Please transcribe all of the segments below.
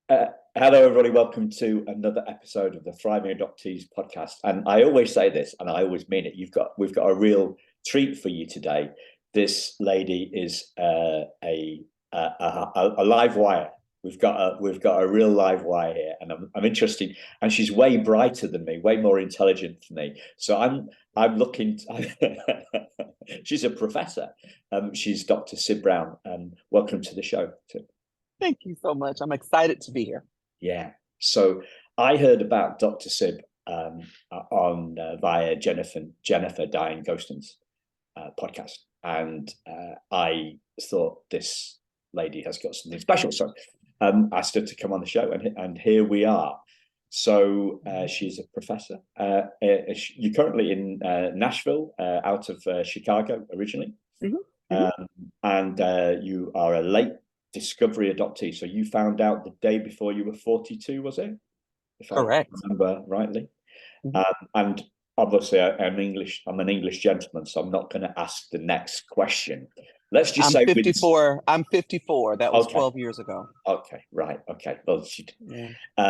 Uh, Hello, everybody. Welcome to another episode of the Thriving Adoptees podcast. And I always say this, and I always mean it. We've got a real treat for you today. This lady is a live wire. We've got a real live wire here, and I'm interested. And she's way brighter than me, way more intelligent than me. So I'm looking. She's a professor. She's Dr. Syb Brown. Welcome to the show, Syb. Thank you so much. I'm excited to be here. Yeah. So I heard about Dr. Syb on via Jennifer Diane Ghoston's podcast, and I thought this lady has got something special. So asked her to come on the show, and here we are. So she's a professor. You're currently in Nashville, out of Chicago originally, and you are a late Discovery Adoptee. So you found out the day before you were 42, was it? If Correct. I remember rightly. And obviously I'm an English gentleman, so I'm not going to ask the next question. Let's just say 54. I'm 54. That was 12 years ago. Okay, right. Okay. Well,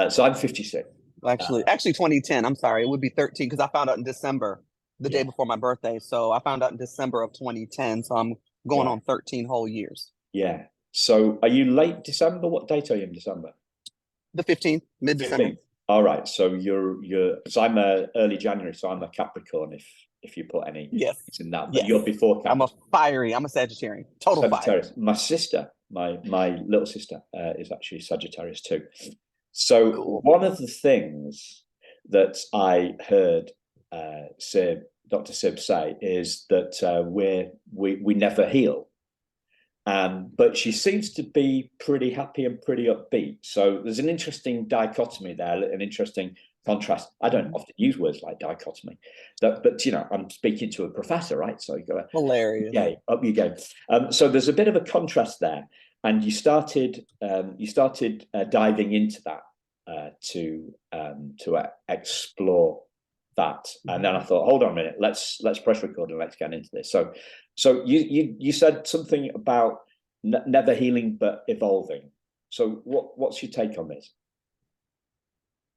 so I'm 56. Actually 2010. I'm sorry. It would be 13 because I found out in December, the day before my birthday. So I found out in December of 2010. So I'm going on 13 whole years. Yeah. So are you late December? What date are you in December? The 15th, mid-December. All right. So so I'm early January, so I'm a Capricorn if you put any in that. But you're before Capricorn. I'm a Sagittarius. Total Sagittarius. fire. My sister, my little sister, is actually Sagittarius too. So one of the things that I heard Dr. Syb say is that we never heal. But she seems to be pretty happy and pretty upbeat. So there's an interesting dichotomy there, an interesting contrast. I don't often use words like dichotomy, but I'm speaking to a professor, right? So you go, hilarious. Yeah, up you go. So there's a bit of a contrast there, and you started diving into that to explore that, and then I thought, hold on a minute, let's press record and let's get into this. So you said something about never healing but evolving. So what's your take on this?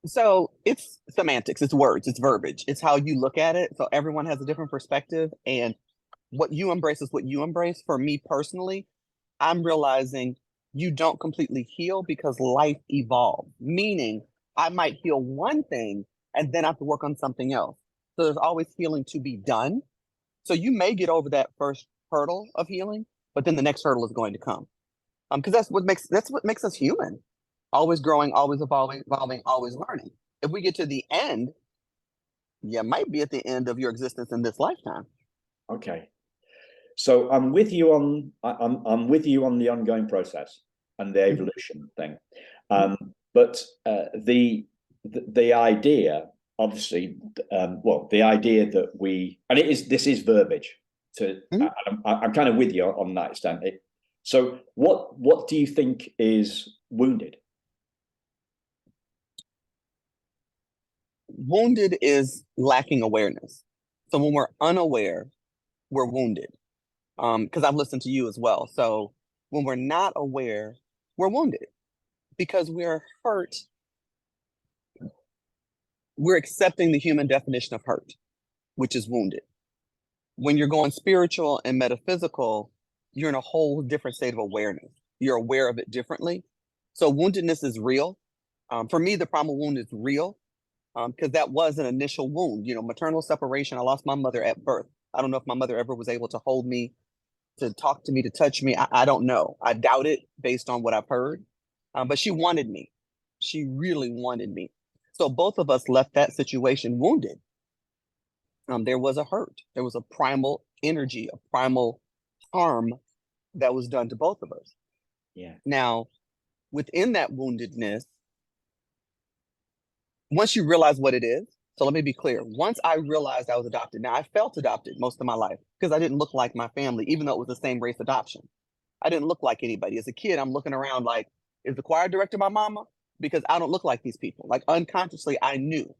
So it's semantics, it's words, it's verbiage, it's how you look at it. So everyone has a different perspective, and what you embrace is what you embrace. For me personally, I'm realizing you don't completely heal because life evolves, meaning I might heal one thing and then I have to work on something else. So there's always healing to be done. So you may get over that first hurdle of healing, but then the next hurdle is going to come. Because that's what makes us human. Always growing, always evolving, always learning. If we get to the end, you might be at the end of your existence in this lifetime. Okay. So I'm with you on the ongoing process and the evolution thing. But the idea, obviously, the idea that this is verbiage. I'm kind of with you on that extent. So what do you think is wounded? Wounded is lacking awareness. So when we're unaware, we're wounded. Because I've listened to you as well. So when we're not aware, we're wounded because we're hurt. We're accepting the human definition of hurt, which is wounded. When you're going spiritual and metaphysical, you're in a whole different state of awareness. You're aware of it differently. So woundedness is real. For me, the primal wound is real because that was an initial wound. Maternal separation. I lost my mother at birth. I don't know if my mother ever was able to hold me, to talk to me, to touch me. I don't know. I doubt it based on what I've heard. But she wanted me. She really wanted me. So both of us left that situation wounded. There was a hurt. There was a primal energy, a primal harm that was done to both of us. Yeah. Now, within that woundedness, once you realize what it is, so let me be clear. Once I realized I was adopted, now I felt adopted most of my life because I didn't look like my family, even though it was the same race adoption. I didn't look like anybody. As a kid, I'm looking around like, is the choir director my mama? Because I don't look like these people. Like unconsciously, I knew.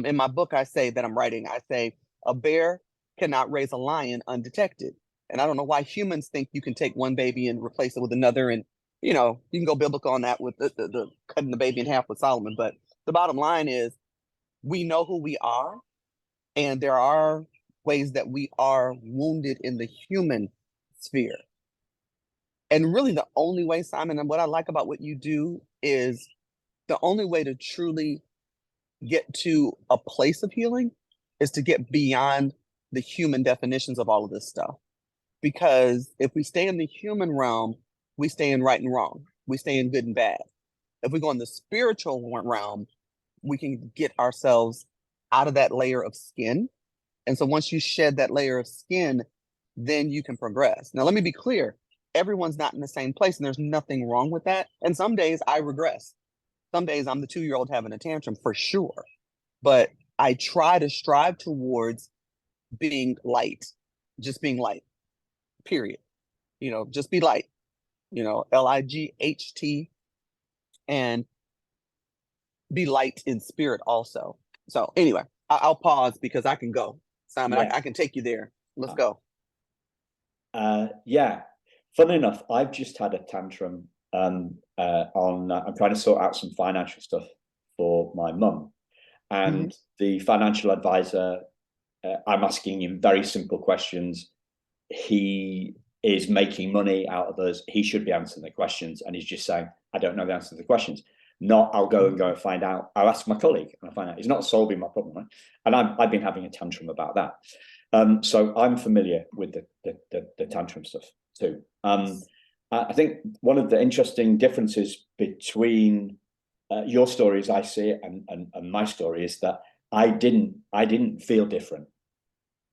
In my book, I say that I'm writing, I say, a bear cannot raise a lion undetected. And I don't know why humans think you can take one baby and replace it with another and you know, you can go biblical on that with the cutting the baby in half with Solomon. But the bottom line is we know who we are, and there are ways that we are wounded in the human sphere. And really the only way, Simon, and what I like about what you do is the only way to truly get to a place of healing is to get beyond the human definitions of all of this stuff. Because if we stay in the human realm, we stay in right and wrong. We stay in good and bad. If we go in the spiritual realm, we can get ourselves out of that layer of skin. And so once you shed that layer of skin, then you can progress. Now, let me be clear. Everyone's not in the same place, and there's nothing wrong with that. And some days I regress. Some days I'm the 2-year-old having a tantrum for sure. But I try to strive towards being light, just being light, period. You know, just be light, you know, LIGHT, and be light in spirit also. So anyway, I'll pause because I can go. Simon, Yeah. I can take you there. Let's go. Yeah. Funnily enough, I've just had a tantrum I'm trying to sort out some financial stuff for my mum. And the financial advisor, I'm asking him very simple questions. He is making money out of us. He should be answering the questions. And he's just saying, I don't know the answer to the questions. Not, I'll go and find out. I'll ask my colleague and I'll find out. He's not solving my problem, right? And I've been having a tantrum about that. So I'm familiar with the tantrum stuff too. I think one of the interesting differences between your story, as I see it, and my story is that I didn't feel different.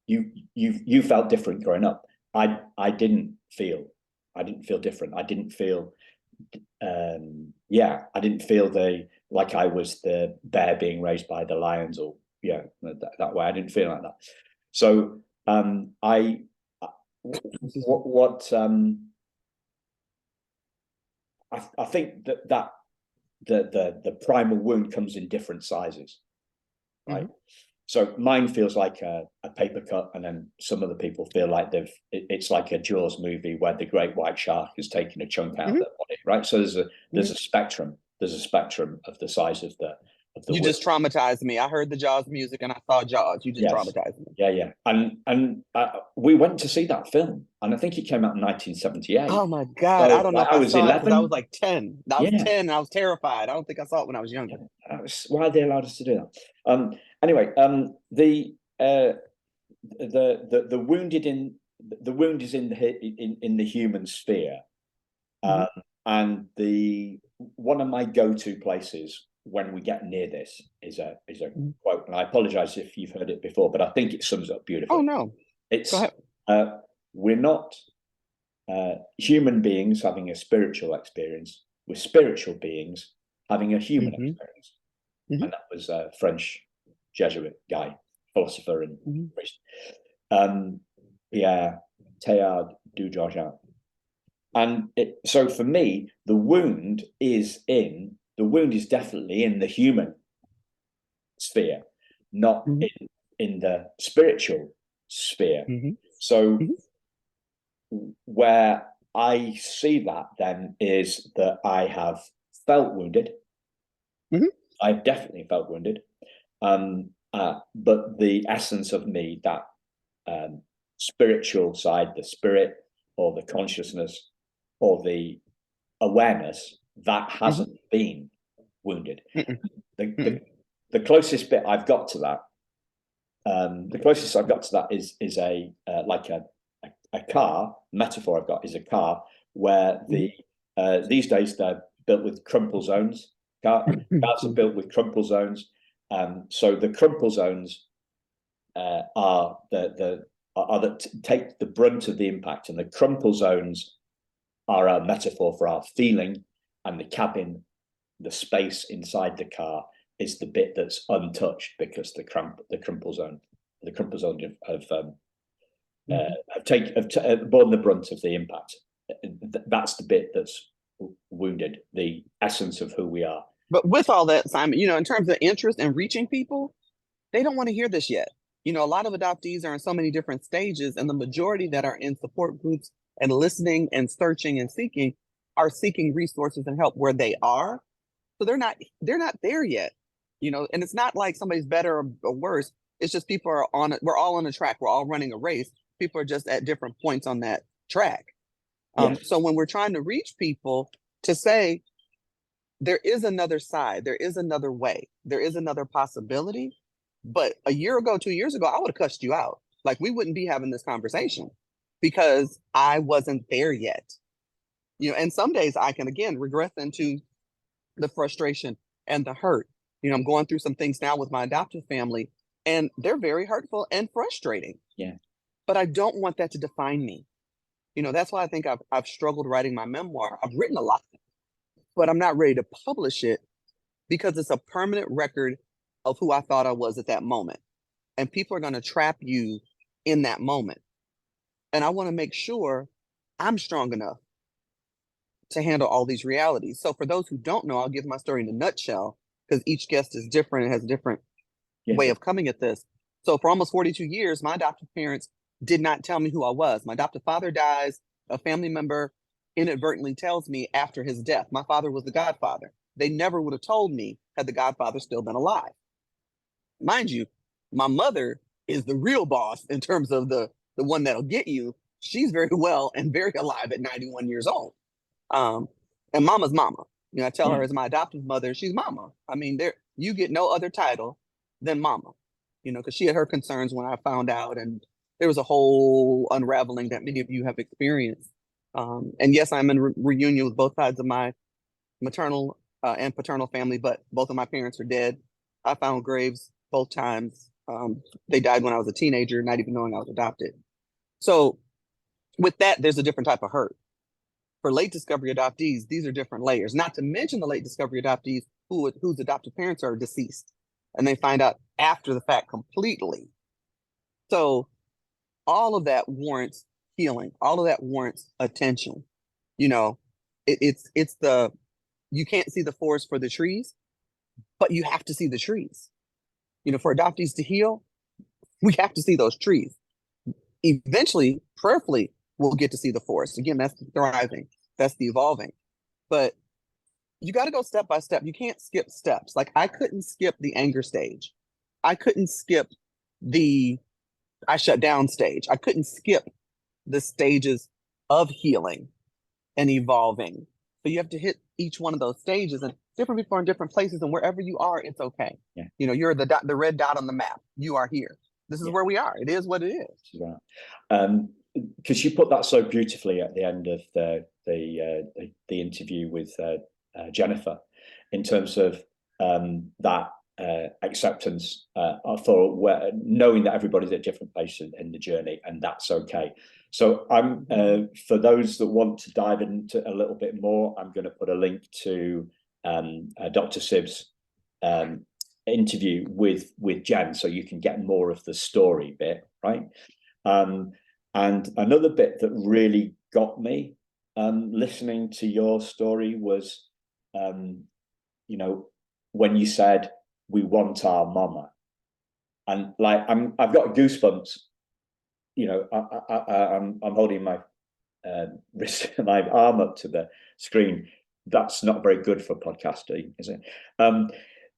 You felt different growing up. I didn't feel different. I didn't feel I didn't feel like I was the bear being raised by the lions, or that way. I didn't feel like that. So I think that the primal wound comes in different sizes, right? So mine feels like a paper cut, and then some other people feel like it's like a Jaws movie where the great white shark has taken a chunk out of their body, right? So there's a spectrum. There's a spectrum of the size of the You wound. just traumatized me. I heard the Jaws music and I saw Jaws. You just traumatized me. Yeah. And we went to see that film, and I think it came out in 1978. Oh my God. So, I don't know if I was 11. I was like 10. I was 10 and I was terrified. I don't think I saw it when I was younger. Why are they allowed us to do that? Anyway, the wound is in the human sphere. And one of my go-to places when we get near this is a quote, and I apologize if you've heard it before, but I think it sums up beautifully. Oh no, it's we're not human beings having a spiritual experience. We're spiritual beings having a human experience. And that was a French Jesuit guy, philosopher and priest, Pierre Teilhard du Georgin. And so for me, the wound is definitely in the human sphere, not in the spiritual sphere. So where I see that then is that I have felt wounded. I've definitely felt wounded. But the essence of me, that spiritual side, the spirit or the consciousness or the awareness, that hasn't been wounded. The closest bit I've got to that, is a like a car metaphor I've got is a car where these days they're built with crumple zones. Cars are built with crumple zones. So the crumple zones are that take the brunt of the impact, and the crumple zones are a metaphor for our feeling, and the cabin, the space inside the car, is the bit that's untouched because the crumple zone have borne the brunt of the impact. That's the bit that's wounded, the essence of who we are. But with all that, Simon, in terms of interest and reaching people, they don't want to hear this yet. A lot of adoptees are in so many different stages, and the majority that are in support groups and listening and searching and seeking are seeking resources and help where they are. So they're not there yet, you know, and it's not like somebody's better or worse. It's just people are on it. We're all on a track. We're all running a race. People are just at different points on that track. So when we're trying to reach people to say, there is another side, there is another way, there is another possibility. But a year ago, 2 years ago, I would have cussed you out. Like, we wouldn't be having this conversation because I wasn't there yet. You know, and some days I can, again, regress into the frustration and the hurt. You know, I'm going through some things now with my adoptive family, and they're very hurtful and frustrating. Yeah. But I don't want that to define me. You know, that's why I think I've struggled writing my memoir. I've written a lot, but I'm not ready to publish it because it's a permanent record of who I thought I was at that moment. And people are going to trap you in that moment. And I want to make sure I'm strong enough to handle all these realities. So for those who don't know, I'll give my story in a nutshell because each guest is different and has a different way of coming at this. So for almost 42 years, my adoptive parents did not tell me who I was. My adoptive father dies. A family member inadvertently tells me after his death. My father was the godfather. They never would have told me had the godfather still been alive. Mind you, my mother is the real boss in terms of the one that'll get you. She's very well and very alive at 91 years old. And mama's mama. You know, I tell her as my adoptive mother, she's mama. I mean, you get no other title than mama, you know, because she had her concerns when I found out, and there was a whole unraveling that many of you have experienced. And yes, I'm in reunion with both sides of my maternal and paternal family, but both of my parents are dead. I found graves both times. They died when I was a teenager, not even knowing I was adopted. So with that, there's a different type of hurt. For late discovery adoptees, these are different layers, not to mention the late discovery adoptees whose adoptive parents are deceased, and they find out after the fact completely. So all of that warrants healing. All of that warrants attention. You know, it's you can't see the forest for the trees, but you have to see the trees. You know, for adoptees to heal, we have to see those trees. Eventually, prayerfully, we'll get to see the forest. Again, that's the thriving, that's the evolving. But you got to go step by step. You can't skip steps. Like, I couldn't skip the anger stage. I couldn't skip the I shut down stage. I couldn't skip the stages of healing and evolving. So you have to hit each one of those stages, and different people are in different places, and wherever you are, it's okay. Yeah. You know, you're the red dot on the map. You are here. This is where we are. It is what it is. Right. Because you put that so beautifully at the end of the interview with Jennifer, in terms of that acceptance for knowing that everybody's at different places in the journey, and that's okay. So I'm for those that want to dive into a little bit more, I'm going to put a link to Dr. Syb's interview with Jen, so you can get more of the story bit, right? And another bit that really got me listening to your story was, you know, when you said, "We want our mama," and like I've got goosebumps. You know, I'm holding my wrist, my arm up to the screen. That's not very good for podcasting, is it? I'm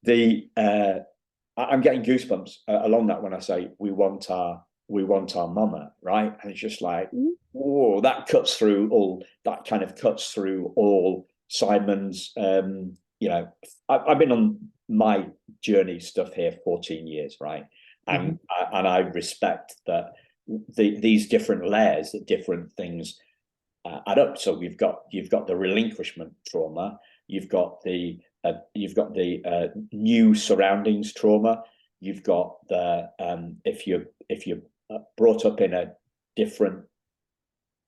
getting goosebumps along that when I say we want our mama, right? And it's just like, whoa, that cuts through all that kind of cuts through all Simon's. You know, I've been on my journey stuff here 14 years, right? And I respect that these different layers, that different things add up. So you've got the relinquishment trauma, you've got the new surroundings trauma, you've got the if you're brought up in a different,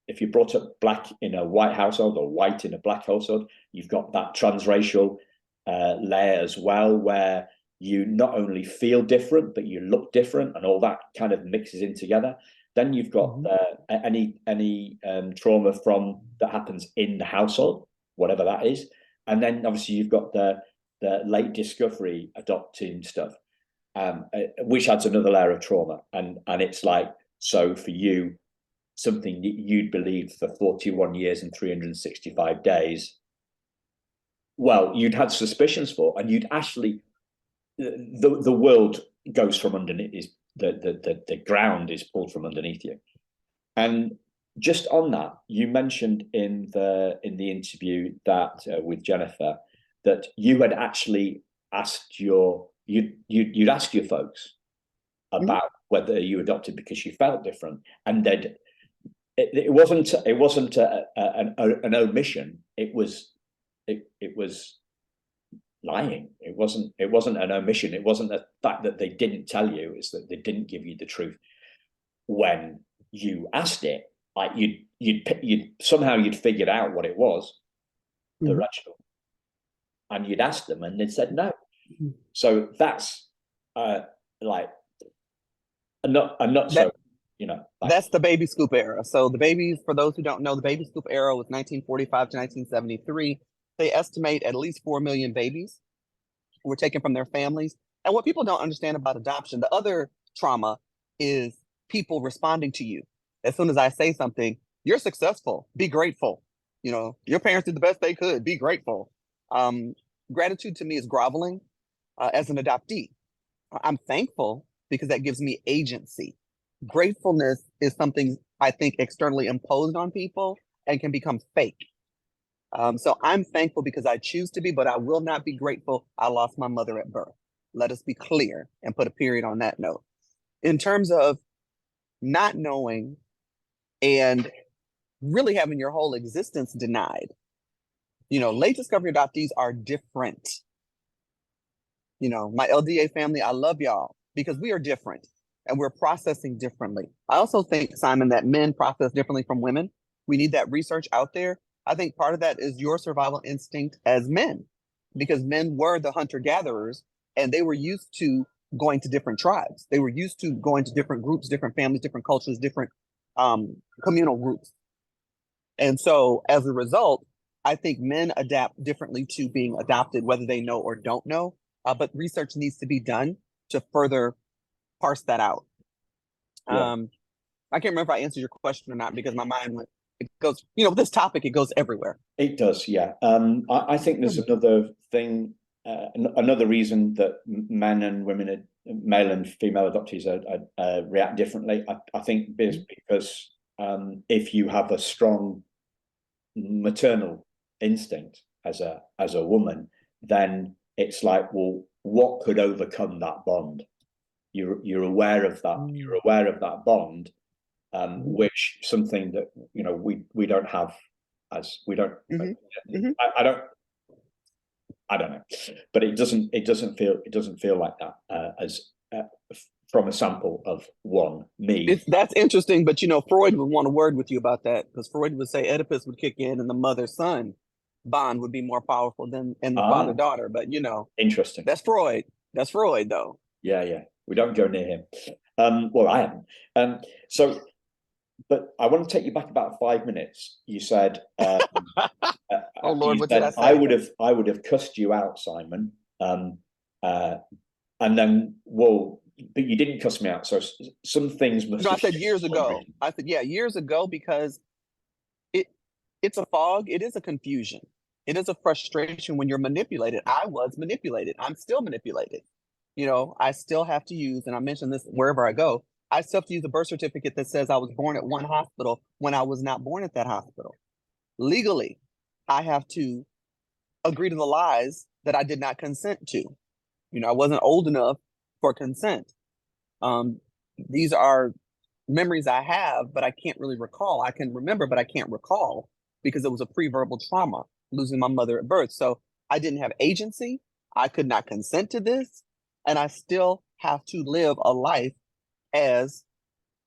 if you're brought up black in a white household or white in a black household, you've got that transracial layer as well, where you not only feel different, but you look different, and all that kind of mixes in together. Then you've got any trauma from that happens in the household, whatever that is. And then obviously you've got the late discovery adopting stuff, which adds another layer of trauma. And it's like, so for you, something that you'd believed for 41 years and 365 days, well, you'd had suspicions for, and you'd actually, the world goes from underneath, the ground is pulled from underneath you. And just on that, you mentioned in the interview that with Jennifer, that you had actually asked you'd ask your folks about whether you adopted because you felt different, and then it wasn't an omission. It was lying. It wasn't an omission. It wasn't the fact that they didn't tell you. It's that they didn't give you the truth when you asked it. Like you'd somehow you'd figured out what it was, the rational, and you'd asked them, and they said no. So that's like I'm not so, you know. Like, that's the baby scoop era. So the babies, for those who don't know, the baby scoop era was 1945 to 1973. They estimate at least 4 million babies were taken from their families. And what people don't understand about adoption, the other trauma is people responding to you. As soon as I say something, you're successful, be grateful. You know, your parents did the best they could, be grateful. Gratitude to me is groveling as an adoptee. I'm thankful because that gives me agency. Gratefulness is something I think externally imposed on people and can become fake. So I'm thankful because I choose to be, but I will not be grateful I lost my mother at birth. Let us be clear and put a period on that note. In terms of not knowing and really having your whole existence denied, you know, late discovery adoptees are different. You know, my LDA family, I love y'all because we are different and we're processing differently. I also think, Simon, that men process differently from women. We need that research out there. I think part of that is your survival instinct as men, because men were the hunter-gatherers and they were used to going to different tribes. They were used to going to different groups, different families, different cultures, different communal groups. And so as a result, I think men adapt differently to being adopted, whether they know or don't know. But research needs to be done to further parse that out. Yeah. I can't remember if I answered your question or not because my mind went, it goes, you know, with this topic, it goes everywhere. It does, yeah. I think there's another thing, another reason that men and women, male and female adoptees react differently. I think because if you have a strong maternal instinct as a woman, then it's like, well, what could overcome that bond? You're aware of that. You're aware of that bond, which something that, you know, we don't have, as we don't. I don't know, but it doesn't feel like that as from a sample of one me. That's interesting, but you know, Freud would want a word with you about that, because Freud would say Oedipus would kick in and the mother-son bond would be more powerful than the father-daughter. But you know, interesting. That's Freud. That's Freud, though. Yeah. We don't go near him. Well, I haven't. So, but I want to take you back about 5 minutes. You said, "Oh Lord, what did I say?" I would have cussed you out, Simon. And then, well, but you didn't cuss me out. So some things must. No, I said years ago. I said, yeah, years ago, because it's a fog. It is a confusion. It is a frustration when you're manipulated. I was manipulated. I'm still manipulated. You know, I still have to use, and I mention this wherever I go, I still have to use a birth certificate that says I was born at one hospital when I was not born at that hospital. Legally, I have to agree to the lies that I did not consent to. You know, I wasn't old enough for consent. These are memories I have, but I can't really recall. I can remember, but I can't recall because it was a pre-verbal trauma, losing my mother at birth. So I didn't have agency. I could not consent to this. And I still have to live a life as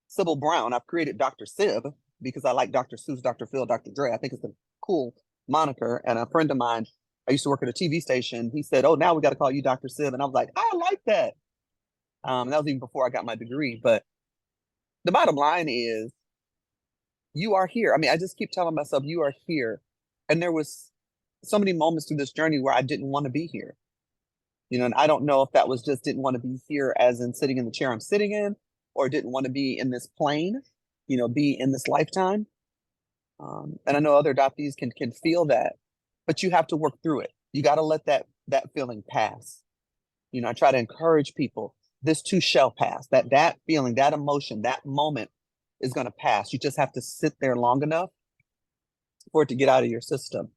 Sybil Brown. I've created Dr. Syb because I like Dr. Seuss, Dr. Phil, Dr. Dre. I think it's a cool moniker. And a friend of mine, I used to work at a TV station. He said, "Oh, now we got to call you Dr. Syb." And I was like, I like that. That was even before I got my degree. But the bottom line is, you are here. I mean, I just keep telling myself, you are here. And there was so many moments through this journey where I didn't want to be here. You know, and I don't know if that was just didn't want to be here as in sitting in the chair I'm sitting in, or didn't want to be in this plane. be in this lifetime. And I know other adoptees can feel that, but you have to work through it. You got to let that feeling pass. I try to encourage people, this too shall pass. That feeling, that emotion, that moment is going to pass. You just have to sit there long enough for it to get out of your system.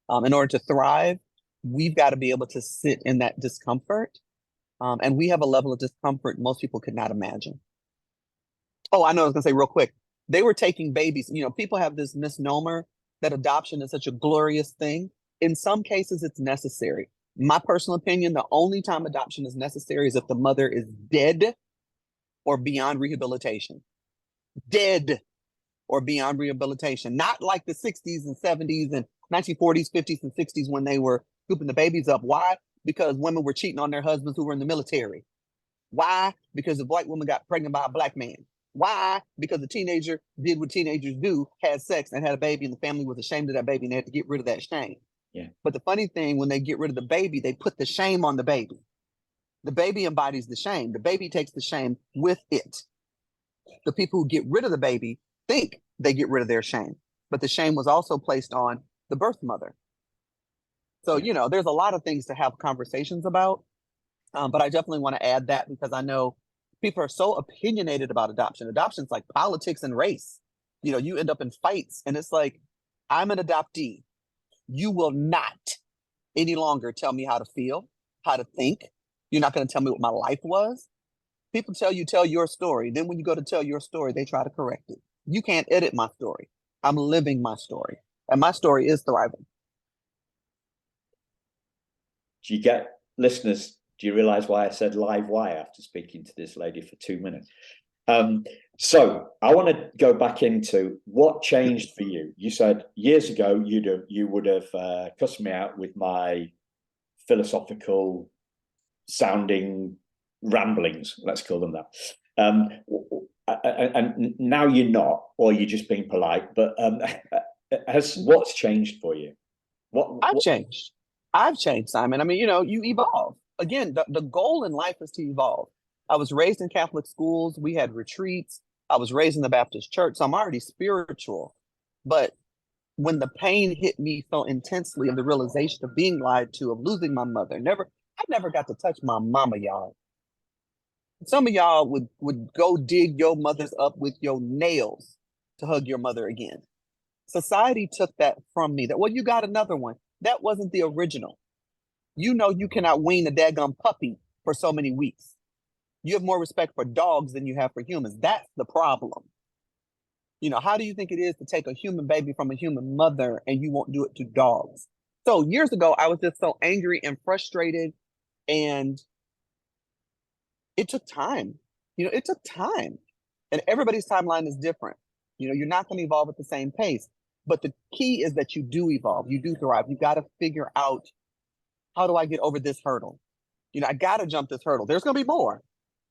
In order to thrive, we've got to be able to sit in that discomfort. And we have a level of discomfort most people could not imagine. Oh, I know, I was going to say real quick. They were taking babies. People have this misnomer that adoption is such a glorious thing. In some cases, it's necessary. My personal opinion, the only time adoption is necessary is if the mother is dead or beyond rehabilitation. Dead or beyond rehabilitation. Not like the 60s and 70s and 1940s, 50s, and 60s when they were scooping the babies up. Why? Because women were cheating on their husbands who were in the military. Why? Because the white woman got pregnant by a black man. Why? Because the teenager did what teenagers do, had sex and had a baby, and the family was ashamed of that baby and they had to get rid of that shame. Yeah. But the funny thing, when they get rid of the baby, they put the shame on the baby. The baby embodies the shame. The baby takes the shame with it. The people who get rid of the baby think they get rid of their shame, but the shame was also placed on the birth mother. So, there's a lot of things to have conversations about. But I definitely want to add that because I know people are so opinionated about adoption. Adoption's like politics and race. You end up in fights and it's like, I'm an adoptee. You will not any longer tell me how to feel, how to think. You're not going to tell me what my life was. People tell your story. Then when you go to tell your story, they try to correct it. You can't edit my story. I'm living my story. And my story is thriving. Do you get, listeners, do you realize why I said live wire after speaking to this lady for 2 minutes? So I want to go back into what changed for you. You said years ago you would have cussed me out with my philosophical sounding ramblings, let's call them that. And now you're not, or you're just being polite. But what's changed for you? I've changed. I've changed, Simon. I mean, you evolve. Again, the goal in life is to evolve. I was raised in Catholic schools. We had retreats. I was raised in the Baptist church. So I'm already spiritual. But when the pain hit me so intensely of the realization of being lied to, of losing my mother, I never got to touch my mama, y'all. Some of y'all would go dig your mothers up with your nails to hug your mother again. Society took that from me. Well, you got another one. That wasn't the original. You cannot wean a daggum puppy for so many weeks. You have more respect for dogs than you have for humans. That's the problem. How do you think it is to take a human baby from a human mother and you won't do it to dogs? So years ago, I was just so angry and frustrated, and it took time. It took time. And everybody's timeline is different. You're not going to evolve at the same pace. But the key is that you do evolve. You do thrive. You got to figure out, how do I get over this hurdle? I got to jump this hurdle. There's going to be more,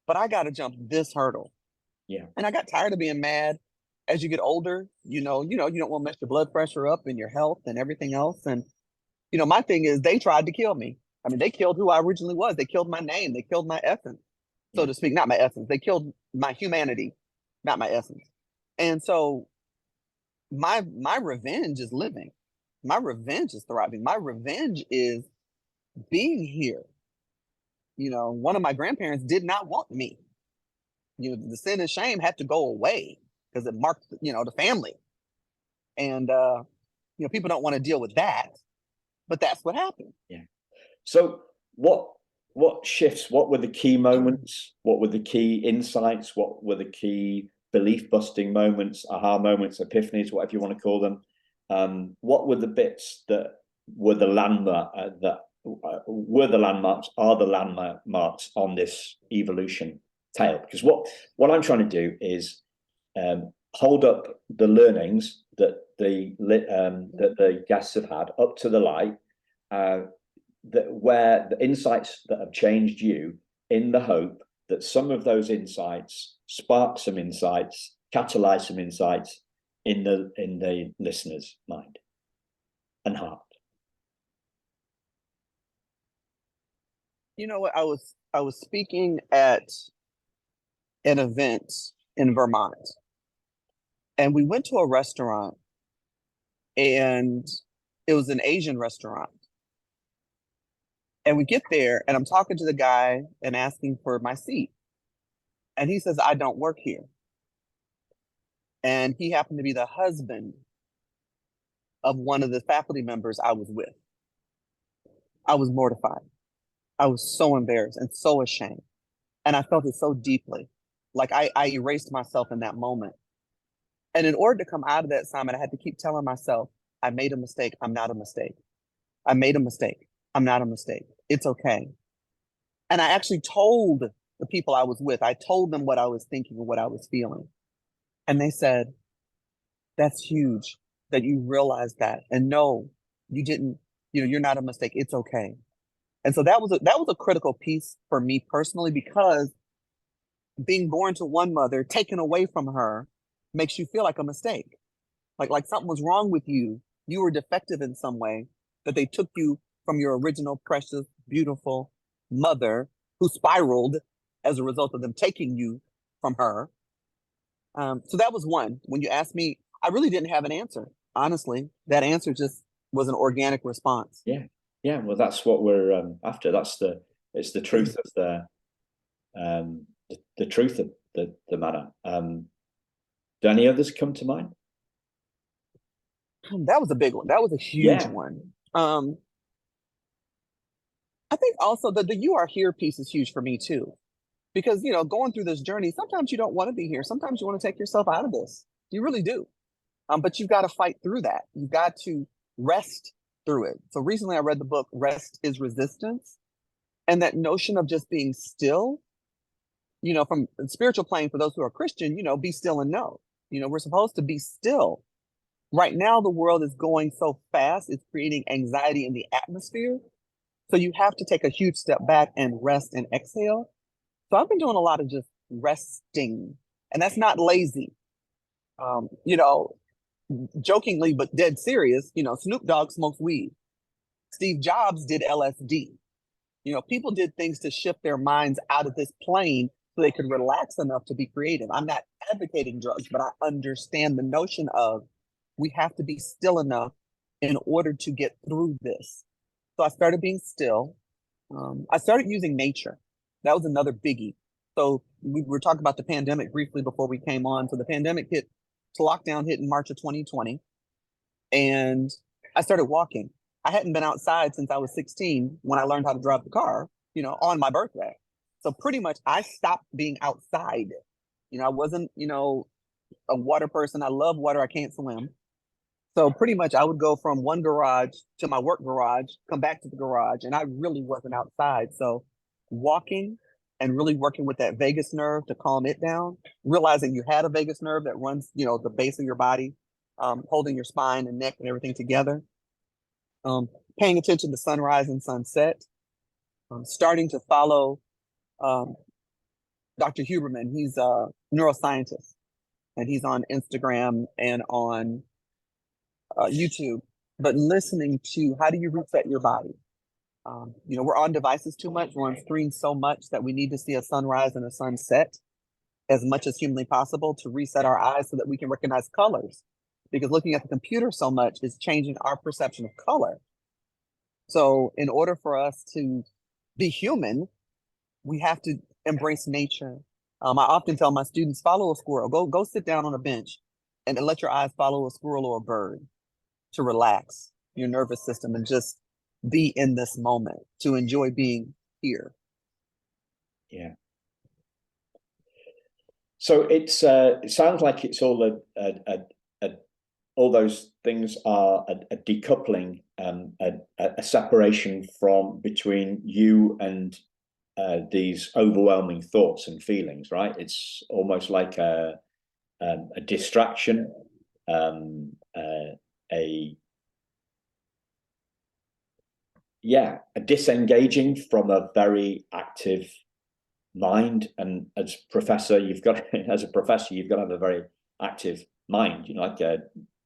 but I got to jump this hurdle. Yeah. And I got tired of being mad. As you get older, you don't want to mess your blood pressure up and your health and everything else. And, my thing is they tried to kill me. I mean, they killed who I originally was. They killed my name. They killed my essence, so to speak. Not my essence. They killed my humanity, not my essence. And so my revenge is living. My revenge is thriving. My revenge is being here. One of my grandparents did not want me. The sin and shame had to go away because it marked, the family. And, people don't want to deal with that, but that's what happened. Yeah. So what shifts? What were the key moments? What were the key insights? What were the key belief busting moments, aha moments, epiphanies, whatever you want to call them? What were the bits that were the landmarks, are the landmarks on this evolution tale? Because what I'm trying to do is hold up the learnings that the guests have had up to the light, where the insights that have changed you, in the hope that some of those insights spark some insights, catalyze some insights in the listener's mind and heart. What, I was speaking at an event in Vermont, And we went to a restaurant, and it was an Asian restaurant. And we get there, and I'm talking to the guy and asking for my seat. And he says, I don't work here. And he happened to be the husband of one of the faculty members I was with. I was mortified. I was so embarrassed and so ashamed. And I felt it so deeply. Like I erased myself in that moment. And in order to come out of that assignment, I had to keep telling myself, I made a mistake. I'm not a mistake. I made a mistake. I'm not a mistake. It's okay. And I actually told the people I was with, I told them what I was thinking and what I was feeling. And they said, that's huge that you realized that. And no, you didn't, you're not a mistake. It's okay. And so that was a critical piece for me personally, because being born to one mother, taken away from her, makes you feel like a mistake. Like something was wrong with you. You were defective in some way, that they took you from your original, precious, beautiful mother who spiraled as a result of them taking you from her. So that was one. When you asked me, I really didn't have an answer. Honestly, that answer just was an organic response. Yeah. Yeah. Well, that's what we're after. It's the truth of the truth of the matter. Do any others come to mind? That was a big one. That was a huge one. I think also the "you are here" piece is huge for me too, because going through this journey, sometimes you don't want to be here. Sometimes you want to take yourself out of this. You really do. But you've got to fight through that. You've got to rest through it. So recently I read the book Rest is Resistance, and that notion of just being still, from the spiritual plane, for those who are Christian, be still and know. We're supposed to be still. Right now, the world is going so fast, it's creating anxiety in the atmosphere. So you have to take a huge step back and rest and exhale. So I've been doing a lot of just resting, and that's not lazy. Jokingly, but dead serious, Snoop Dogg smokes weed. Steve Jobs did LSD. People did things to shift their minds out of this plane so they could relax enough to be creative. I'm not advocating drugs, but I understand the notion of we have to be still enough in order to get through this. So I started being still. I started using nature. That was another biggie. So we were talking about the pandemic briefly before we came on. So the pandemic hit, lockdown hit in March of 2020. And I started walking. I hadn't been outside since I was 16 when I learned how to drive the car, on my birthday. So pretty much I stopped being outside. I wasn't, a water person. I love water. I can't swim. So pretty much I would go from one garage to my work garage, come back to the garage, and I really wasn't outside. So walking and really working with that vagus nerve to calm it down, realizing you had a vagus nerve that runs, the base of your body, holding your spine and neck and everything together. Paying attention to sunrise and sunset. Starting to follow Dr. Huberman. He's a neuroscientist, and he's on Instagram and on YouTube, but listening to how do you reset your body? We're on devices too much. We're on screens so much that we need to see a sunrise and a sunset as much as humanly possible to reset our eyes so that we can recognize colors. Because looking at the computer so much is changing our perception of color. So in order for us to be human, we have to embrace nature. I often tell my students, follow a squirrel. Go sit down on a bench and let your eyes follow a squirrel or a bird to relax your nervous system and just be in this moment, to enjoy being here. Yeah. So it sounds like it's all all those things are a decoupling, a separation between you and these overwhelming thoughts and feelings, right? It's almost like a distraction, a disengaging from a very active mind. And as a professor, you've got to have a very active mind, like a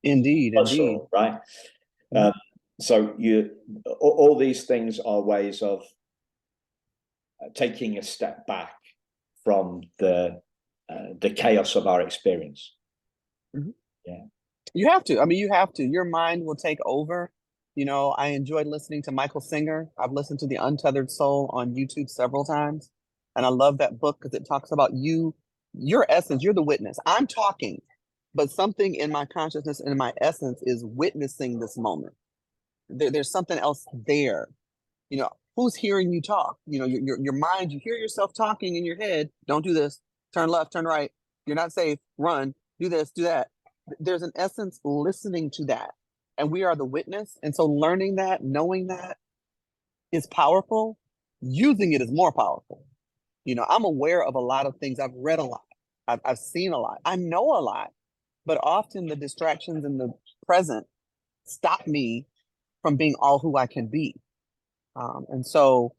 indeed, right? So all these things are ways of taking a step back from the chaos of our experience. Mhm. Yeah. You have to. I mean, you have to. Your mind will take over. I enjoyed listening to Michael Singer. I've listened to The Untethered Soul on YouTube several times. And I love that book because it talks about your essence. You're the witness. I'm talking, but something in my consciousness and in my essence is witnessing this moment. There's something else there. Who's hearing you talk? Your mind, you hear yourself talking in your head. Don't do this. Turn left, turn right. You're not safe. Run. Do this, do that. There's an essence listening to that. And we are the witness. And so learning that, knowing that is powerful. Using it is more powerful. I'm aware of a lot of things. I've read a lot. I've seen a lot. I know a lot. But often the distractions in the present stop me from being all who I can be. And so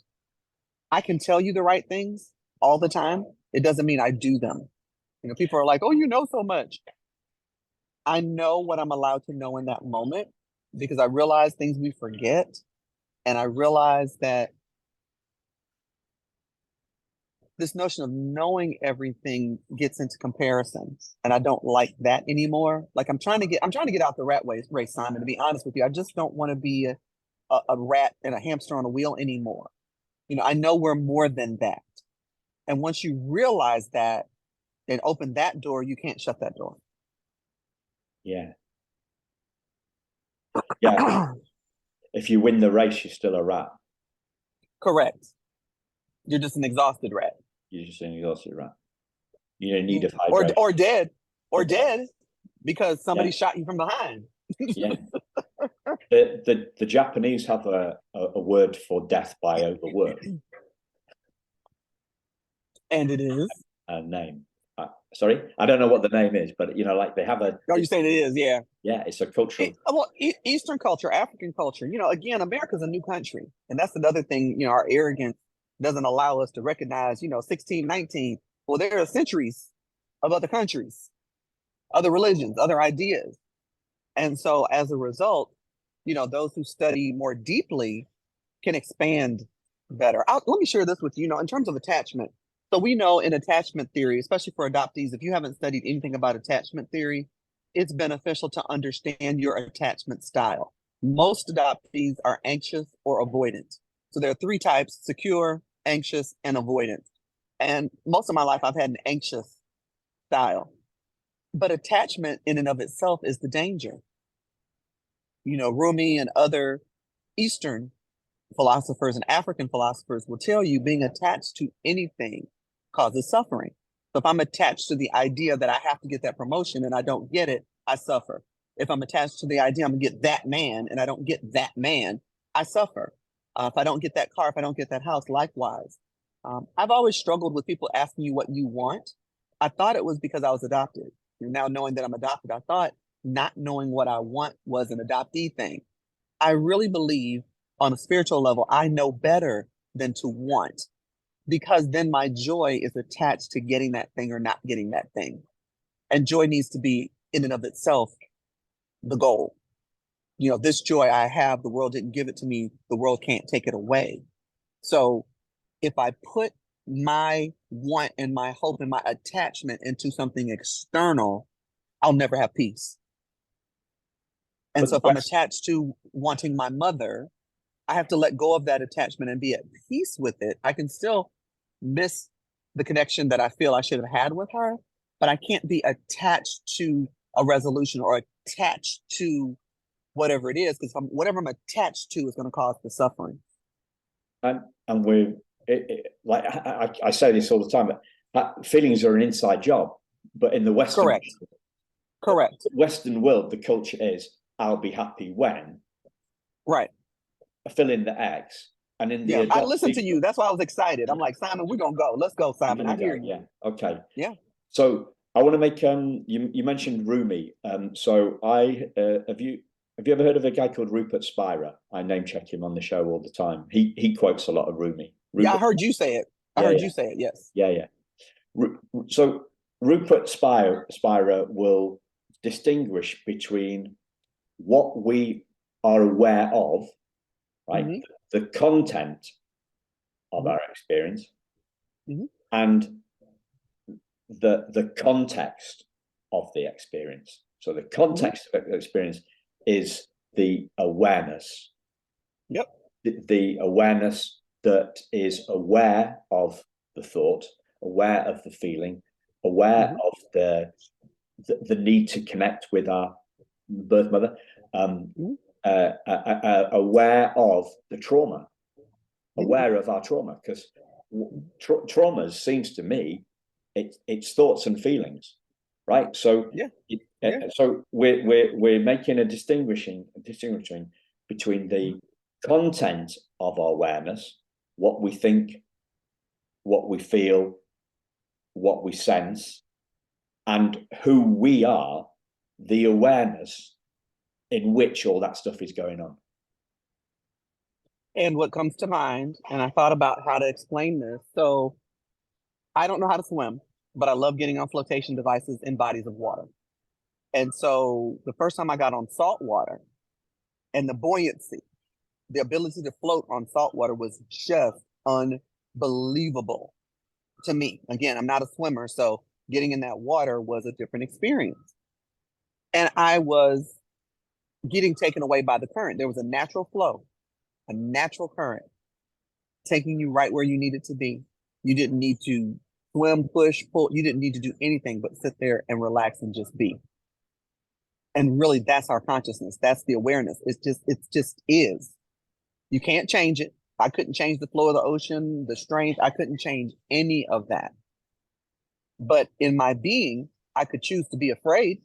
I can tell you the right things all the time. It doesn't mean I do them. People are like, oh, you know so much. I know what I'm allowed to know in that moment because I realize things we forget. And I realize that this notion of knowing everything gets into comparison. And I don't like that anymore. Like I'm trying to get out the rat race, Simon, to be honest with you. I just don't want to be a rat and a hamster on a wheel anymore. I know we're more than that. And once you realize that and open that door, you can't shut that door. Yeah. Yeah. If you win the race, you're still a rat. Correct. You're just an exhausted rat. You're just an exhausted rat. You need of hydration. Or dead. Or dead because somebody shot you from behind. Yeah. The Japanese have a word for death by overwork. And it is A name. Sorry, I don't know what the name is, but like they have a. Oh, you're saying it is, yeah. Yeah, it's a cultural. Eastern culture, African culture. Again, America's a new country, and that's another thing. Our arrogance doesn't allow us to recognize. 1619. Well, there are centuries of other countries, other religions, other ideas, and so as a result, those who study more deeply can expand better. Let me share this with you. In terms of attachment. So we know in attachment theory, especially for adoptees, if you haven't studied anything about attachment theory, it's beneficial to understand your attachment style. Most adoptees are anxious or avoidant. So there are three types: secure, anxious, and avoidant. And most of my life, I've had an anxious style. But attachment in and of itself is the danger. Rumi and other Eastern philosophers and African philosophers will tell you being attached to anything causes suffering. So if I'm attached to the idea that I have to get that promotion and I don't get it, I suffer. If I'm attached to the idea I'm gonna get that man and I don't get that man, I suffer. If I don't get that car, if I don't get that house, likewise. I've always struggled with people asking you what you want. I thought it was because I was adopted. Now knowing that I'm adopted, I thought not knowing what I want was an adoptee thing. I really believe on a spiritual level, I know better than to want, because then my joy is attached to getting that thing or not getting that thing. And joy needs to be in and of itself the goal. This joy I have, the world didn't give it to me. The world can't take it away. So if I put my want and my hope and my attachment into something external, I'll never have peace. And so if I'm attached to wanting my mother, I have to let go of that attachment and be at peace with it. I can still miss the connection that I feel I should have had with her, but I can't be attached to a resolution or attached to whatever it is, because whatever I'm attached to is going to cause the suffering. And we're like I say this all the time, but feelings are an inside job. But in the Western Western world, the culture is I'll be happy when. Right. Fill in the X. And in the I listened to you. That's why I was excited. I'm like, Simon, we're gonna go. Let's go, Simon. I hear you. Yeah. Okay. Yeah. So I want to make you mentioned Rumi. So I have you ever heard of a guy called Rupert Spira? I name check him on the show all the time. He quotes a lot of Rumi. Yeah, I heard you say it. I heard you say it. Yes. Yeah. So Rupert Spira will distinguish between what we are aware of, right? Mm-hmm. The content of our experience, and the context of the experience. So the context of the experience is the awareness. Yep. The awareness that is aware of the thought, aware of the feeling, aware of the need to connect with our birth mother, aware of the trauma, aware of our trauma, because trauma seems to me it's thoughts and feelings, right? So so we're making a distinguishing between the content of our awareness, what we think, what we feel, what we sense, and who we are, the awareness in which all that stuff is going on. And what comes to mind, and I thought about how to explain this. So I don't know how to swim, but I love getting on flotation devices in bodies of water. And so the first time I got on salt water, and the buoyancy, the ability to float on salt water was just unbelievable to me. Again, I'm not a swimmer, so getting in that water was a different experience. And I was getting taken away by the current. There was a natural flow, a natural current taking you right where you needed to be. You didn't need to swim, push, pull. You didn't need to do anything but sit there and relax and just be. And really, that's our consciousness. That's the awareness. It just is. You can't change it. I couldn't change the flow of the ocean, the strength. I couldn't change any of that. But in my being, I could choose to be afraid.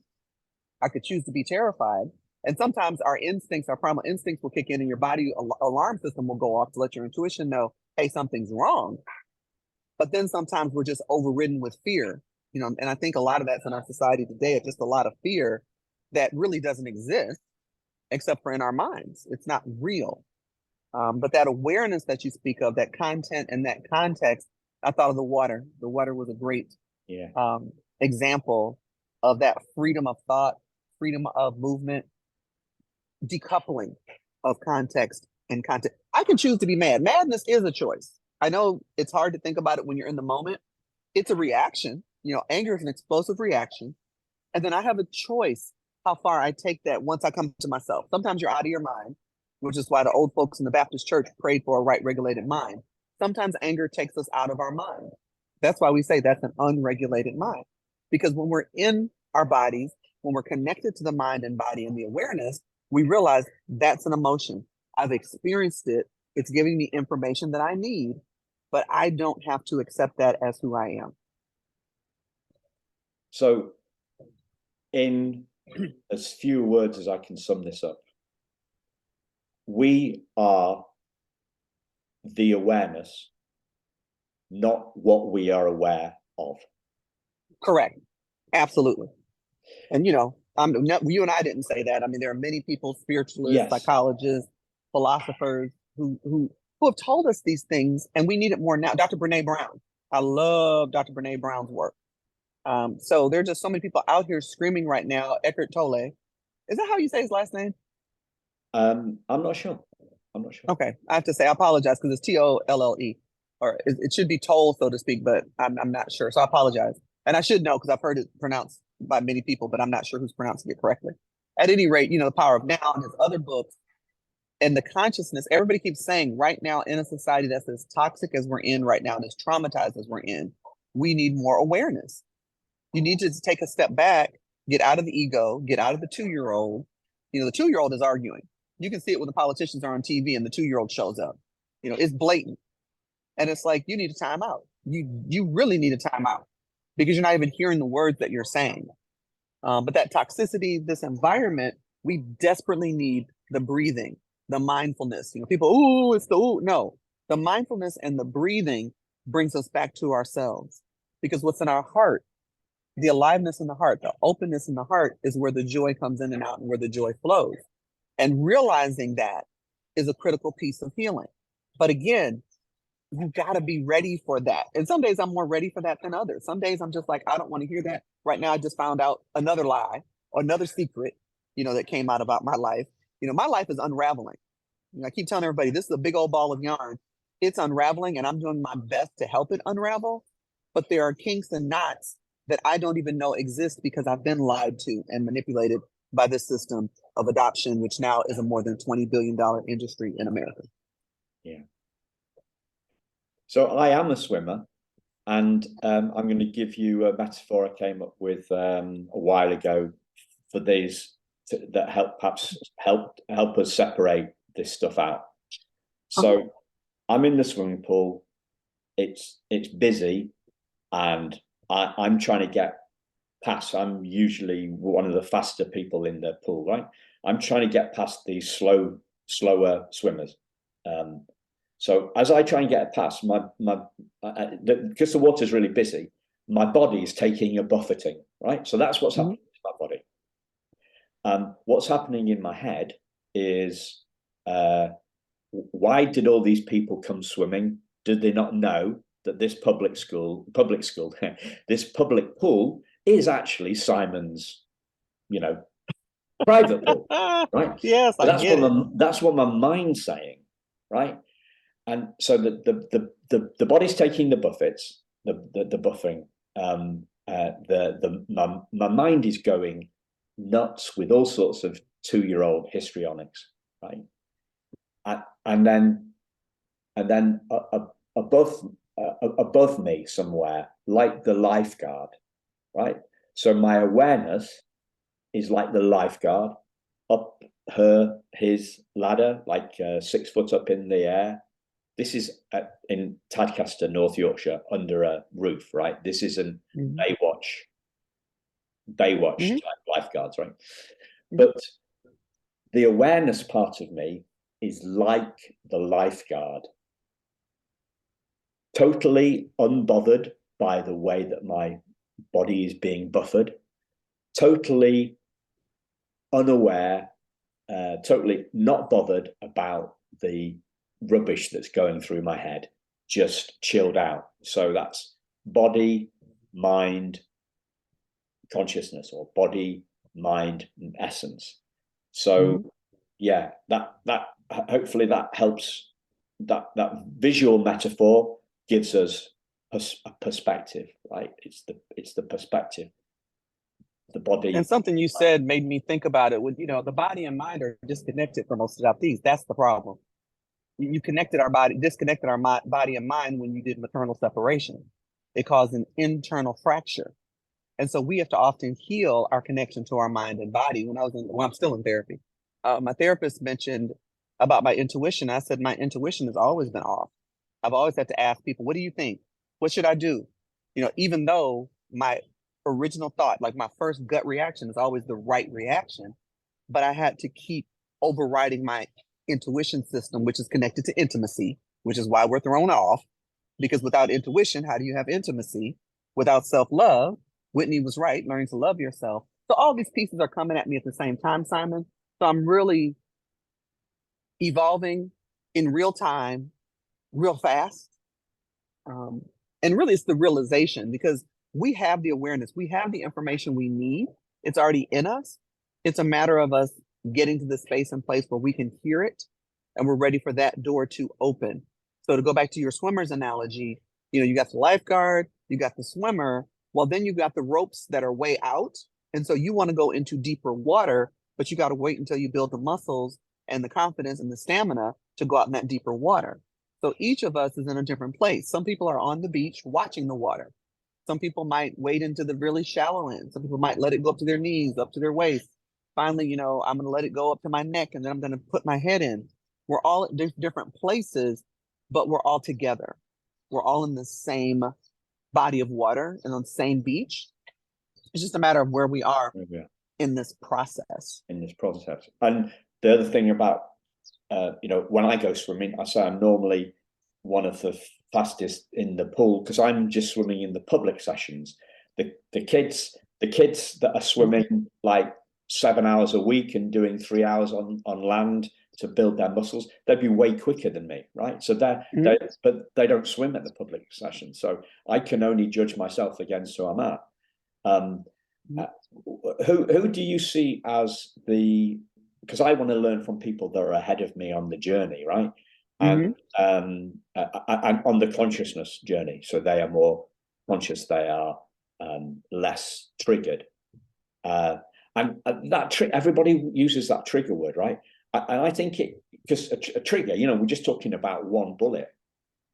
I could choose to be terrified. And sometimes our instincts, our primal instincts will kick in and your body alarm system will go off to let your intuition know, hey, something's wrong. But then sometimes we're just overridden with fear, and I think a lot of that's in our society today. It's just a lot of fear that really doesn't exist except for in our minds. It's not real. But that awareness that you speak of, that content and that context, I thought of the water. The water was a great example of that freedom of thought, freedom of movement, decoupling of context and content. I can choose to be mad. Madness is a choice. I know it's hard to think about it when you're in the moment. It's a reaction. Anger is an explosive reaction. And then I have a choice how far I take that once I come to myself. Sometimes you're out of your mind, which is why the old folks in the Baptist church prayed for a right regulated mind. Sometimes anger takes us out of our mind. That's why we say that's an unregulated mind. Because when we're in our bodies, when we're connected to the mind and body and the awareness, we realize that's an emotion. I've experienced it. It's giving me information that I need, but I don't have to accept that as who I am. So in as few words as I can sum this up, we are the awareness, not what we are aware of. Correct. Absolutely. And you and I didn't say that. I mean, there are many people, spiritualists, psychologists, philosophers who have told us these things, and we need it more now. Dr. Brene Brown. I love Dr. Brene Brown's work. So there are just so many people out here screaming right now. Eckhart Tolle. Is that how you say his last name? I'm not sure. Okay. I have to say, I apologize because it's Tolle, or it should be Toll, so to speak, but I'm not sure. So I apologize. And I should know because I've heard it pronounced by many people, but I'm not sure who's pronouncing it correctly. At any rate, The Power of Now and his other books and the consciousness, everybody keeps saying right now in a society that's as toxic as we're in right now and as traumatized as we're in, we need more awareness. You need to take a step back, get out of the ego, get out of the 2-year-old. The 2-year-old is arguing. You can see it when the politicians are on TV and the 2-year-old shows up. It's blatant. And it's like, you need a timeout. You really need a timeout because you're not even hearing the words that you're saying. But that toxicity, this environment, we desperately need the breathing, the mindfulness. People, it's the ooh. No, the mindfulness and the breathing brings us back to ourselves because what's in our heart, the aliveness in the heart, the openness in the heart is where the joy comes in and out and where the joy flows. And realizing that is a critical piece of healing. But again, you got to be ready for that. And some days I'm more ready for that than others. Some days I'm just like, I don't want to hear that. Right now, I just found out another lie or another secret, that came out about my life. My life is unraveling. I keep telling everybody, this is a big old ball of yarn. It's unraveling and I'm doing my best to help it unravel. But there are kinks and knots that I don't even know exist because I've been lied to and manipulated by this system of adoption, which now is a more than $20 billion industry in America. Yeah. So I am a swimmer, and I'm going to give you a metaphor I came up with a while ago for these that perhaps help us separate this stuff out. So I'm in the swimming pool. It's busy, and I'm trying to get past. I'm usually one of the faster people in the pool, right? I'm trying to get past these slower swimmers. So as I try and get past because the water's really busy, my body is taking a buffeting, right? So that's what's happening to my body. What's happening in my head is, why did all these people come swimming? Did they not know that this public this public pool is actually Simon's, private pool, right? Yes, So that's what my mind's saying, right? And so the body's taking the buffets, the buffering. My mind is going nuts with all sorts of 2-year-old histrionics, right? And then above me somewhere, like the lifeguard, right? So my awareness is like the lifeguard up his ladder, like 6 foot up in the air. This is in Tadcaster, North Yorkshire, under a roof, right? This is an Baywatch type lifeguards, right? But the awareness part of me is like the lifeguard, totally unbothered by the way that my body is being buffered, totally unaware, totally not bothered about the rubbish that's going through my head, just chilled out. So that's body, mind, consciousness, or body, mind, and essence. So yeah, that hopefully that helps. That visual metaphor gives us a perspective, right? It's the perspective. The body. And something you said made me think about it. With the body and mind are disconnected for most adoptees. That's the problem. You disconnected our body and mind when you did maternal separation. It caused an internal fracture, and so we have to often heal our connection to our mind and body. When I'm still in therapy, my therapist mentioned about my intuition. I said my intuition has always been off. I've always had to ask people, "What do you think? What should I do?" Even though my original thought, like my first gut reaction, is always the right reaction, but I had to keep overriding my intuition system, which is connected to intimacy, which is why we're thrown off. Because without intuition, how do you have intimacy? Without self-love, Whitney was right, learning to love yourself. So all these pieces are coming at me at the same time, Simon. So I'm really evolving in real time, real fast. And really it's the realization, because we have the awareness, we have the information we need. It's already in us. It's a matter of us getting to the space and place where we can hear it and we're ready for that door to open. So to go back to your swimmer's analogy, you got the lifeguard, you got the swimmer, well, then you got the ropes that are way out. And so you want to go into deeper water, but you got to wait until you build the muscles and the confidence and the stamina to go out in that deeper water. So each of us is in a different place. Some people are on the beach watching the water. Some people might wade into the really shallow end. Some people might let it go up to their knees, up to their waist. Finally, I'm going to let it go up to my neck, and then I'm going to put my head in. We're all at different places, but we're all together. We're all in the same body of water and on the same beach. It's just a matter of where we are in this process. And the other thing about, when I go swimming, I say I'm normally one of the fastest in the pool because I'm just swimming in the public sessions. The kids that are swimming like 7 hours a week and doing 3 hours on land to build their muscles, they'd be way quicker than me, right? So but they don't swim at the public session, so I can only judge myself against who I'm at. Who do you see as because I want to learn from people that are ahead of me on the journey, right? And on the consciousness journey, so they are more conscious. They are less triggered. And that everybody uses that trigger word, right? And I think because a trigger, we're just talking about one bullet,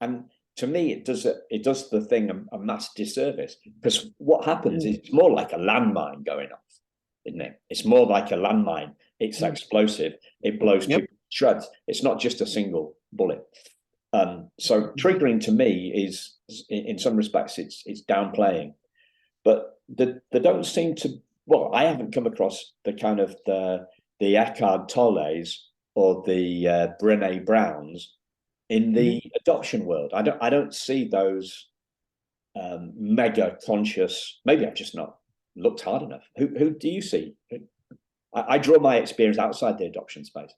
and to me, it does the thing a mass disservice, because what happens is it's more like a landmine going off, isn't it? It's more like a landmine. It's explosive. It blows people to shreds. It's not just a single bullet. So triggering to me is, in some respects, it's downplaying, but they don't seem to. Well, I haven't come across the kind of the Eckhart Tolles or the Brené Browns in the adoption world. I don't see those mega conscious. Maybe I've just not looked hard enough. Who do you see? I draw my experience outside the adoption space.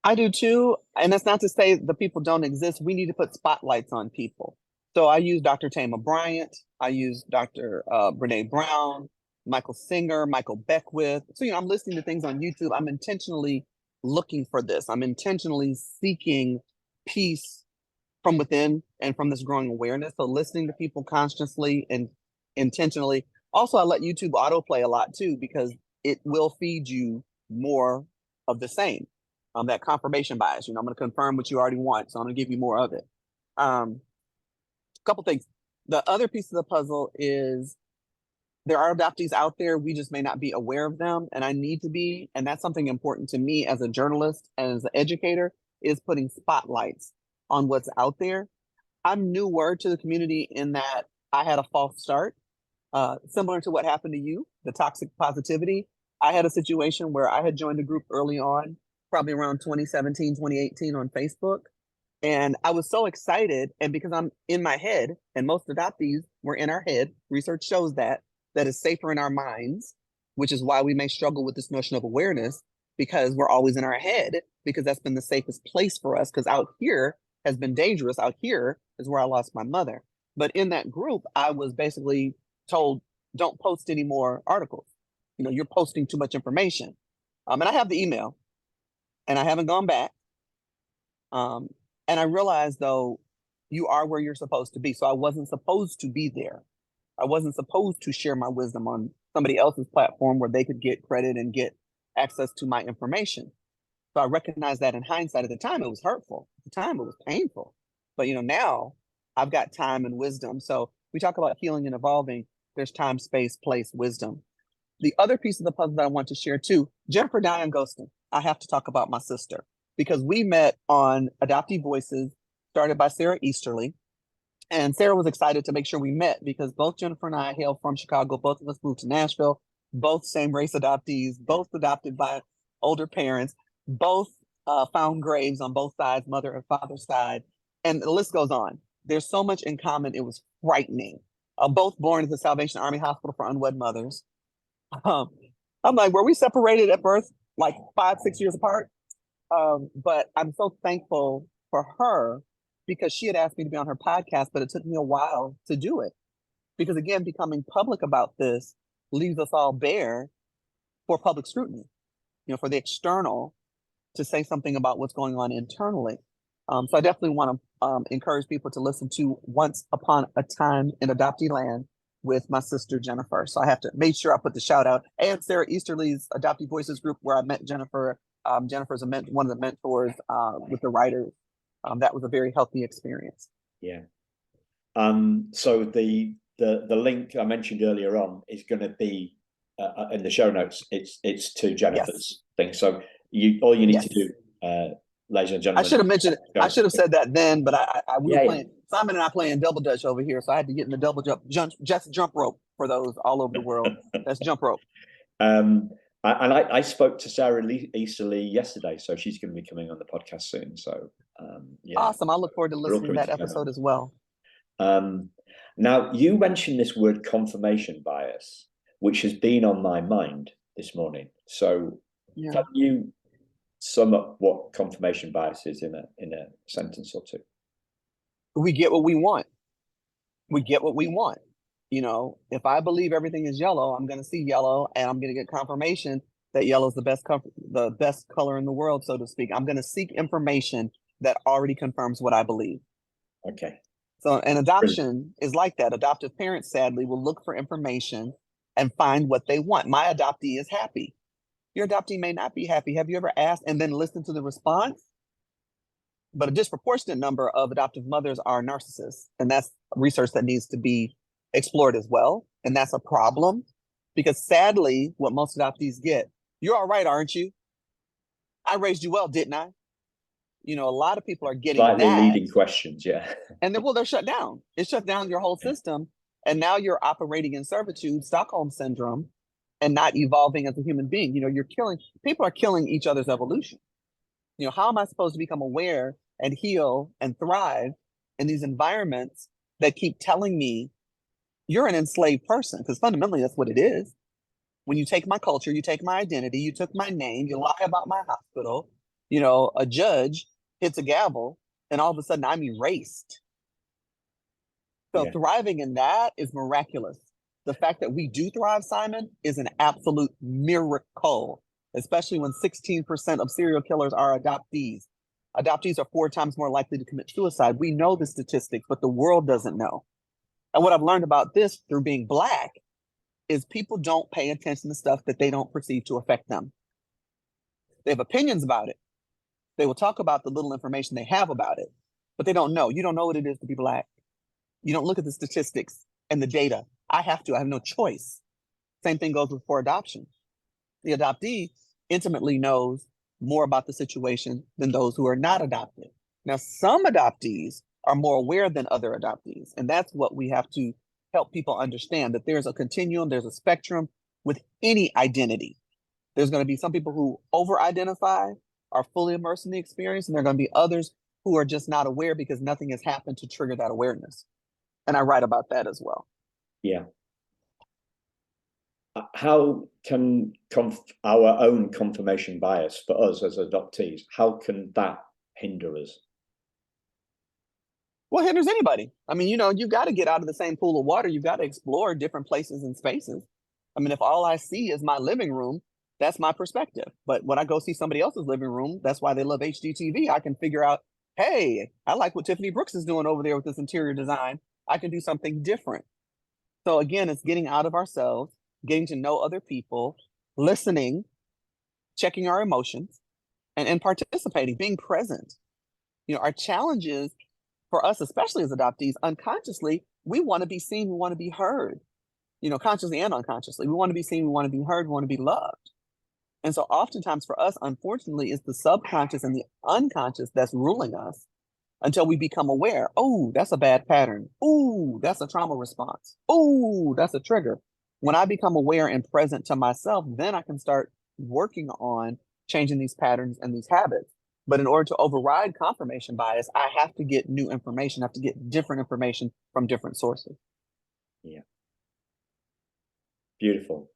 I do too, and that's not to say the people don't exist. We need to put spotlights on people. So I use Dr. Tama Bryant. I use Dr. Brené Brown, Michael Singer, Michael Beckwith. So, I'm listening to things on YouTube. I'm intentionally looking for this. I'm intentionally seeking peace from within and from this growing awareness. So listening to people consciously and intentionally. Also, I let YouTube autoplay a lot too, because it will feed you more of the same. That confirmation bias. I'm going to confirm what you already want, so I'm going to give you more of it. Couple things. The other piece of the puzzle is there are adoptees out there. We just may not be aware of them, and I need to be. And that's something important to me as a journalist and as an educator, is putting spotlights on what's out there. I'm newer to the community in that I had a false start, similar to what happened to you, the toxic positivity. I had a situation where I had joined a group early on, probably around 2017, 2018 on Facebook. And I was so excited. And because I'm in my head, and most adoptees were in our head, research shows that is safer in our minds, which is why we may struggle with this notion of awareness, because we're always in our head, because that's been the safest place for us, because out here has been dangerous. Out here is where I lost my mother. But in that group, I was basically told, don't post any more articles. You're posting too much information. And I have the email, and I haven't gone back. And I realized, though, you are where you're supposed to be. So I wasn't supposed to be there. I wasn't supposed to share my wisdom on somebody else's platform where they could get credit and get access to my information. So I recognized that in hindsight. At the time, it was hurtful. At the time, it was painful. But, now I've got time and wisdom. So we talk about healing and evolving. There's time, space, place, wisdom. The other piece of the puzzle that I want to share too, Jennifer Diane Ghostin. I have to talk about my sister, because we met on Adoptee Voices, started by Sarah Easterly. And Sarah was excited to make sure we met, because both Jennifer and I hail from Chicago. Both of us moved to Nashville, both same race adoptees, both adopted by older parents, both found graves on both sides, mother and father's side. And the list goes on. There's so much in common. It was frightening. Both born at the Salvation Army Hospital for Unwed Mothers. I'm like, were we separated at birth, like 5-6 years apart? But I'm so thankful for her, because she had asked me to be on her podcast, but it took me a while to do it. Because again, becoming public about this leaves us all bare for public scrutiny, for the external to say something about what's going on internally. So I definitely want to encourage people to listen to Once Upon a Time in Adoptee Land with my sister, Jennifer. So I have to make sure I put the shout out. And Sarah Easterly's Adoptee Voices group, where I met Jennifer. Jennifer's one of the mentors with the writers. That was a very healthy experience. Yeah. So the link I mentioned earlier on is going to be in the show notes. It's to Jennifer's thing. So all you need to do, ladies and gentlemen. I should have mentioned it. I should have said that then, but we were playing. Simon and I playing double dutch over here, so I had to get in the double jump rope for those all over the world. That's jump rope. I spoke to Sarah Easterly yesterday, so she's going to be coming on the podcast soon. So awesome! I look forward to listening to that episode as well. Now, you mentioned this word confirmation bias, which has been on my mind this morning. So can you sum up what confirmation bias is in a sentence or two? We get what we want. We get what we want. If I believe everything is yellow, I'm going to see yellow, and I'm going to get confirmation that yellow is the best color in the world, so to speak. I'm going to seek information that already confirms what I believe. Okay. So an adoption is like that. Adoptive parents, sadly, will look for information and find what they want. My adoptee is happy. Your adoptee may not be happy. Have you ever asked and then listened to the response? But a disproportionate number of adoptive mothers are narcissists. And that's research that needs to be explored as well. And that's a problem because sadly, what most adoptees get, you're all right, aren't you? I raised you well, didn't I? You know, a lot of people are getting Slightly that. leading questions, yeah. And then, well, they're shut down. It shut down your whole system. And now you're operating in servitude, Stockholm syndrome, and not evolving as a human being. You know, people are killing each other's evolution. You know, how am I supposed to become aware and heal and thrive in these environments that keep telling me you're an enslaved person? Because fundamentally, that's what it is. When you take my culture, you take my identity, you took my name, you lie about my hospital, you know, a judge hits a gavel, and all of a sudden I'm erased. So thriving in that is miraculous. The fact that we do thrive, Simon, is an absolute miracle, especially when 16% of serial killers are adoptees. Adoptees are 4 times more likely to commit suicide. We know the statistics, but the world doesn't know. And what I've learned about this through being Black is people don't pay attention to stuff that they don't perceive to affect them. They have opinions about it. They will talk about the little information they have about it, but they don't know. You don't know what it is to be Black. You don't look at the statistics and the data. I have no choice. Same thing goes for adoption. The adoptee intimately knows more about the situation than those who are not adopted. Now, some adoptees are more aware than other adoptees, and that's what we have to help people understand, that there's a continuum, there's a spectrum with any identity. There's going to be some people who over-identify, are fully immersed in the experience, and there are going to be others who are just not aware because nothing has happened to trigger that awareness. And I write about that as well. Yeah. How can our own confirmation bias for us as adoptees, how can that hinder us? Well, it hinders anybody. I mean, you know, you've got to get out of the same pool of water. You've got to explore different places and spaces. I mean, if all I see is my living room, that's my perspective. But when I go see somebody else's living room, that's why they love HGTV. I can figure out, hey, I like what Tiffany Brooks is doing over there with this interior design. I can do something different. So again, it's getting out of ourselves, getting to know other people, listening, checking our emotions, and participating, being present. You know, our challenge is for us, especially as adoptees, unconsciously, we want to be seen, we want to be heard, you know, consciously and unconsciously. We want to be seen, we want to be heard, we want to be loved. And so oftentimes for us, unfortunately, it's the subconscious and the unconscious that's ruling us until we become aware. Oh, that's a bad pattern. Oh, that's a trauma response. Oh, that's a trigger. When I become aware and present to myself, then I can start working on changing these patterns and these habits. But in order to override confirmation bias, I have to get new information. I have to get different information from different sources. Yeah. Beautiful.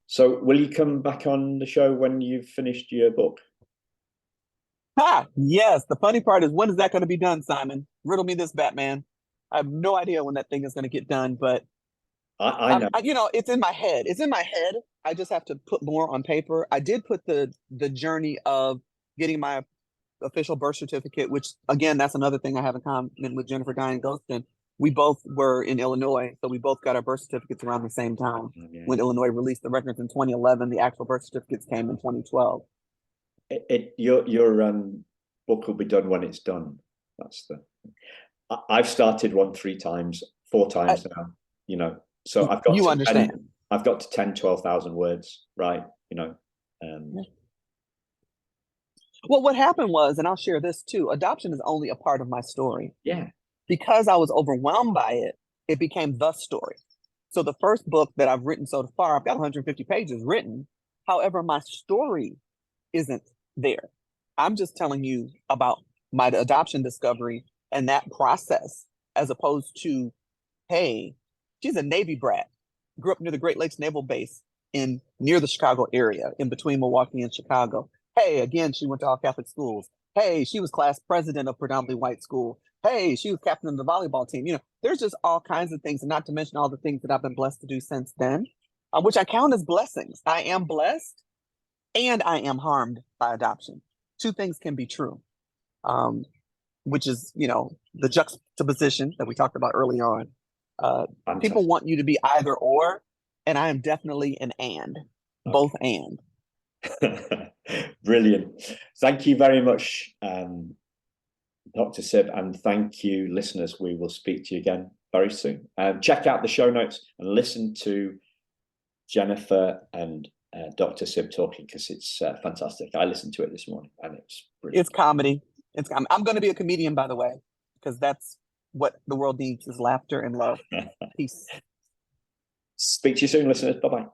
So will you come back on the show when you've finished your book? Yes. The funny part is, when is that going to be done, Simon? Riddle me this, Batman. I have no idea when that thing is going to get done, but I know. you know, it's in my head. It's in my head. I just have to put more on paper. I did put the journey of getting my official birth certificate, which again, that's another thing I have in common with Jennifer Diane Gostin. We both were in Illinois, so we both got our birth certificates around the same time. Okay. When Illinois released the records in 2011, the actual birth certificates came in 2012. Your book will be done when it's done. That's I've started one 3 times, 4 times now, you know, so I've got I've got to 10, 12,000 words, right? You know. Well, what happened was, and I'll share this too, adoption is only a part of my story. Yeah. Because I was overwhelmed by it, it became the story. So the first book that I've written so far, I've got 150 pages written. However, my story isn't there. I'm just telling you about my adoption discovery and that process, as opposed to, hey, she's a Navy brat, grew up near the Great Lakes Naval Base near the Chicago area, in between Milwaukee and Chicago. Hey, again, she went to all Catholic schools. Hey, she was class president of predominantly white school. Hey, she was captain of the volleyball team. You know, there's just all kinds of things, and not to mention all the things that I've been blessed to do since then, which I count as blessings. I am blessed and I am harmed by adoption. 2 things can be true. which is, the juxtaposition that we talked about early on. People want you to be either or, and I am definitely an and, both and. Brilliant. Thank you very much, Dr. Syb, and thank you, listeners. We will speak to you again very soon. Check out the show notes and listen to Jennifer and Dr. Syb talking, because it's fantastic. I listened to it this morning and it's brilliant. It's comedy. I'm going to be a comedian, by the way, because that's what the world needs, is laughter and love. Peace. Speak to you soon, listeners. Bye-bye.